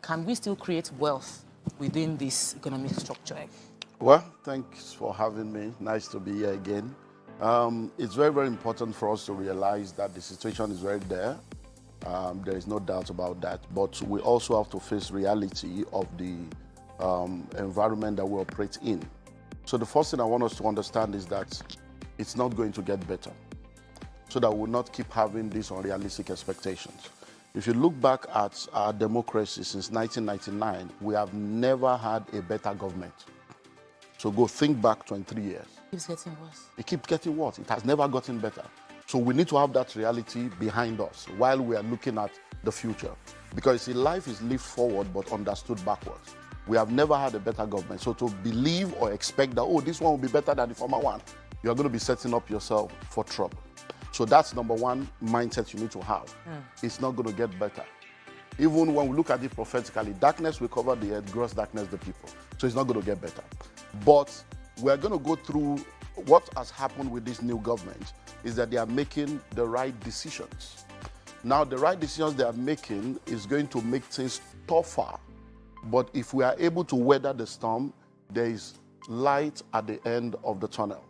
can we still create wealth within this economic structure? Well, thanks for having me. Nice to be here again. It's very, very important for us to realize that the situation is right there. There is no doubt about that. But we also have to face reality of the environment that we operate in. So the first thing I want us to understand is that it's not going to get better. So that we will not keep having these unrealistic expectations. If you look back at our democracy since 1999, we have never had a better government. So go think back 23 years. It keeps getting worse. It keeps getting worse. It has never gotten better. So we need to have that reality behind us while we are looking at the future. Because see, life is lived forward but understood backwards. We have never had a better government. So to believe or expect that, oh, this one will be better than the former one, you're going to be setting up yourself for trouble. So that's number one mindset you need to have. It's not going to get better. Even when we look at it prophetically, darkness will cover the earth, gross darkness the people. So it's not going to get better. But we're going to go through what has happened with this new government is that they are making the right decisions. Now, the right decisions they are making is going to make things tougher. But if we are able to weather the storm, there is light at the end of the tunnel.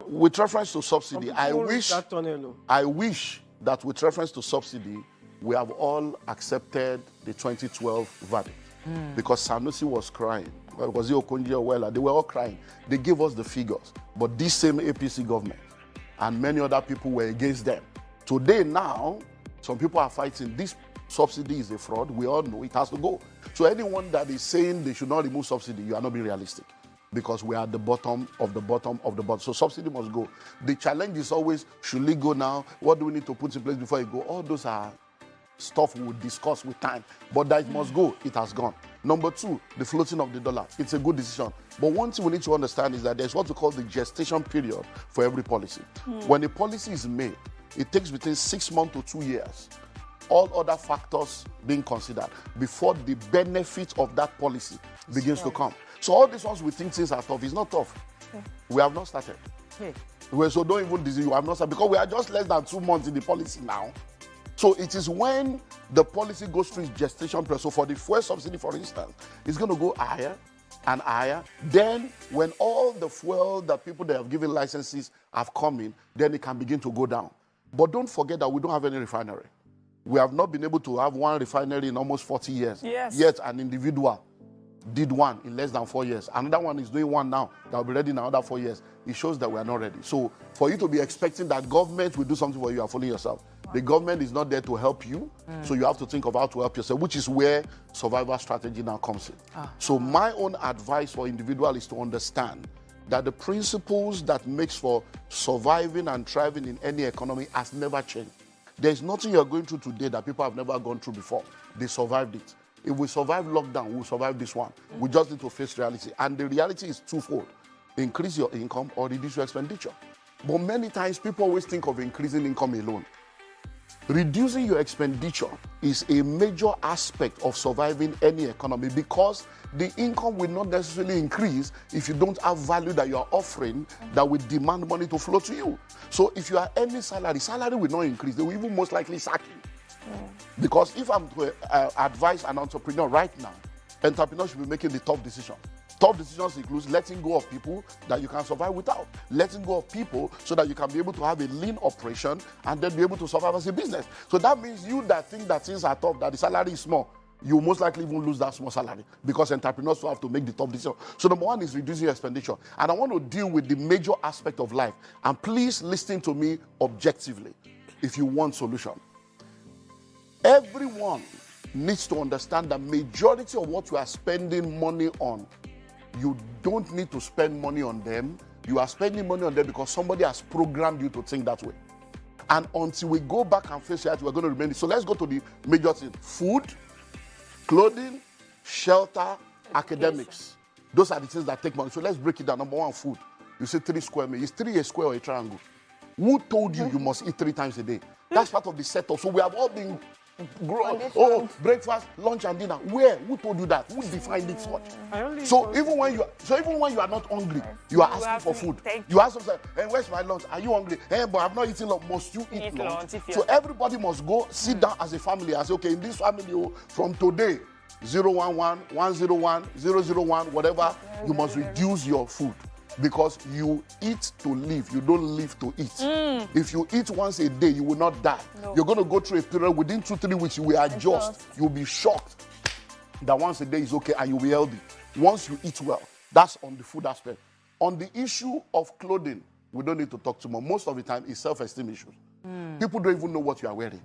With reference to subsidy, I wish that with reference to subsidy, we have all accepted the 2012 verdict. Because Sanusi was crying. Because they were all crying. They gave us the figures. But this same APC government and many other people were against them. Today now, some people are fighting. This subsidy is a fraud. We all know it has to go. So anyone that is saying they should not remove subsidy, you are not being realistic. Because we are at the bottom of the bottom of the bottom. So subsidy must go. The challenge is always, should it go now? What do we need to put in place before it go? All those are stuff we will discuss with time. But that it must go, it has gone. Number two, the floating of the dollar. It's a good decision. But one thing we need to understand is that there's what we call the gestation period for every policy. When a policy is made, it takes between 6 months to 2 years. All other factors being considered before the benefit of that policy begins to come. So all these ones we think things are tough. It's not tough. We have not started. So don't even disease you have not started because we are just less than 2 months in the policy now. So it is when the policy goes through its gestation period. So for the fuel subsidy, for instance, it's going to go higher and higher. Then when all the fuel that people that have given licenses have come in, then it can begin to go down. But don't forget that we don't have any refinery. We have not been able to have one refinery in almost 40 years. Yet an individual did one in less than 4 years. Another one is doing one now that will be ready in another 4 years. It shows that we are not ready. So for you to be expecting that government will do something for you, you are fooling yourself. The government is not there to help you, so you have to think of how to help yourself, which is where survival strategy now comes in. So my own advice for individuals is to understand that the principles that makes for surviving and thriving in any economy has never changed. There's nothing you're going through today that people have never gone through before. They survived it. If we survive lockdown, we'll survive this one. We just need to face reality. And the reality is twofold. Increase your income or reduce your expenditure. But many times people always think of increasing income alone. Reducing your expenditure is a major aspect of surviving any economy because the income will not necessarily increase if you don't have value that you are offering that will demand money to flow to you. So if you are earning salary will not increase. They will even most likely sack you. Because if I'm to advise an entrepreneur right now, entrepreneurs should be making the tough decision. Tough decisions include letting go of people that you can survive without. Letting go of people so that you can be able to have a lean operation and then be able to survive as a business. So that means you that think that things are tough, that the salary is small, you most likely even lose that small salary because entrepreneurs will have to make the tough decision. So number one is reducing your expenditure. And I want to deal with the major aspect of life. And please listen to me objectively if you want solution. Everyone needs to understand that majority of what you are spending money on, you don't need to spend money on them. You are spending money on them because somebody has programmed you to think that way. And until we go back and face reality, we're going to remain. So let's go to the major things. Food, clothing, shelter, academics. Those are the things that take money. So let's break it down. Number one, food. You say 3 square meters. Is 3 a square or a triangle? Who told you you must eat 3 times a day? That's part of the setup. So we have all been breakfast, lunch, and dinner. Where? Who told you that? Who defined it such? So even when you are not hungry, you are asking for food. You ask yourself, hey, where's my lunch? Are you hungry? Hey, but I've not eaten lunch. Must you eat lunch? So everybody must go sit down as a family and say, okay, in this family, from today, 011, 101, 001, whatever, you must reduce your food. Because you eat to live, you don't live to eat. If you eat once a day, you will not die. No. You're going to go through a period within 2-3 weeks, you will adjust. You'll be shocked that once a day is okay and you'll be healthy. Once you eat well, that's on the food aspect. On the issue of clothing, we don't need to talk too much. Most of the time, it's self-esteem issues. People don't even know what you are wearing.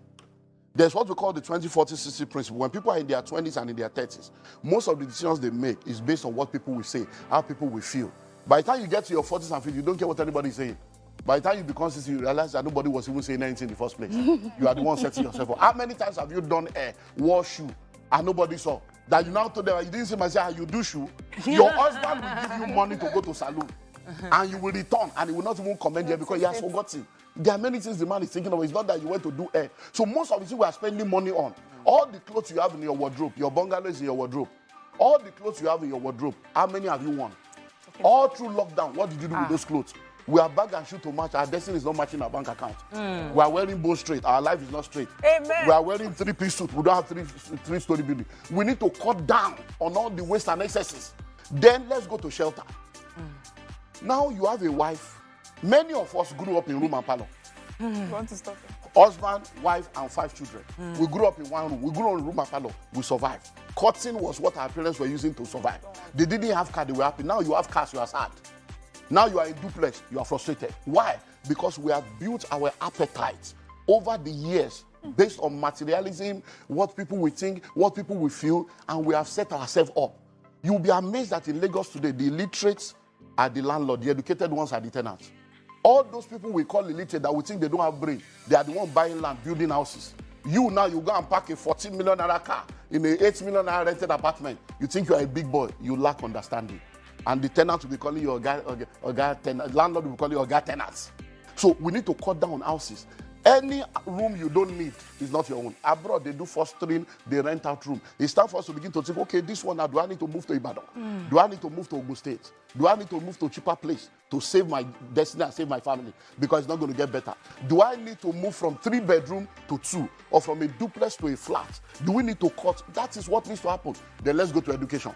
There's what we call the 20-40-60 principle. When people are in their 20s and in their 30s, most of the decisions they make is based on what people will say, how people will feel. By the time you get to your 40s and 50s, you don't care what anybody is saying. By the time you become 60, you realize that nobody was even saying anything in the first place. You are the one setting yourself up. How many times have you done hair, wore shoe, and nobody saw? That you now told them, you didn't see myself, you do shoe. Your husband will give you money to go to salon. And you will return, and he will not even commend you because he has forgotten. There are many things the man is thinking of. It's not that you went to do hair. So most of the things we are spending money on, all the clothes you have in your wardrobe, your bungalow is in your wardrobe. All the clothes you have in your wardrobe, how many have you worn? All through lockdown, what did you do with those clothes? We are bag and shoe to match. Our destiny is not matching our bank account. We are wearing both straight. Our life is not straight. Amen. We are wearing 3-piece suit. We don't have three-story building. We need to cut down on all the waste and excesses. Then let's go to shelter. Now you have a wife. Many of us grew up in room and parlor. You want to stop it? Husband, wife, and 5 children. We grew up in one room. We grew up in room and parlor. We survived. Cutting was what our parents were using to survive. They didn't have car, they were happy. Now you have cars, you are sad. Now you are in duplex, you are frustrated. Why? Because we have built our appetite over the years based on materialism, what people will think, what people will feel, and we have set ourselves up. You'll be amazed that in Lagos today, the illiterates are the landlord, the educated ones are the tenants. All those people we call illiterate that we think they don't have brain, they are the ones buying land, building houses. You now, you go and park a 14 million naira car in an 8 million naira rented apartment. You think you are a big boy. You lack understanding. And the tenant will be calling you landlord will be calling you tenants. So we need to cut down on houses. Any room you don't need is not your own. Abroad, they do fostering, they rent out room. It's time for us to begin to think, okay, this one now, do I need to move to Ibadan? Do I need to move to Ogun State? Do I need to move to a cheaper place to save my destiny and save my family? Because it's not going to get better. Do I need to move from 3-bedroom to 2 or from a duplex to a flat? Do we need to cut? That is what needs to happen. Then let's go to education.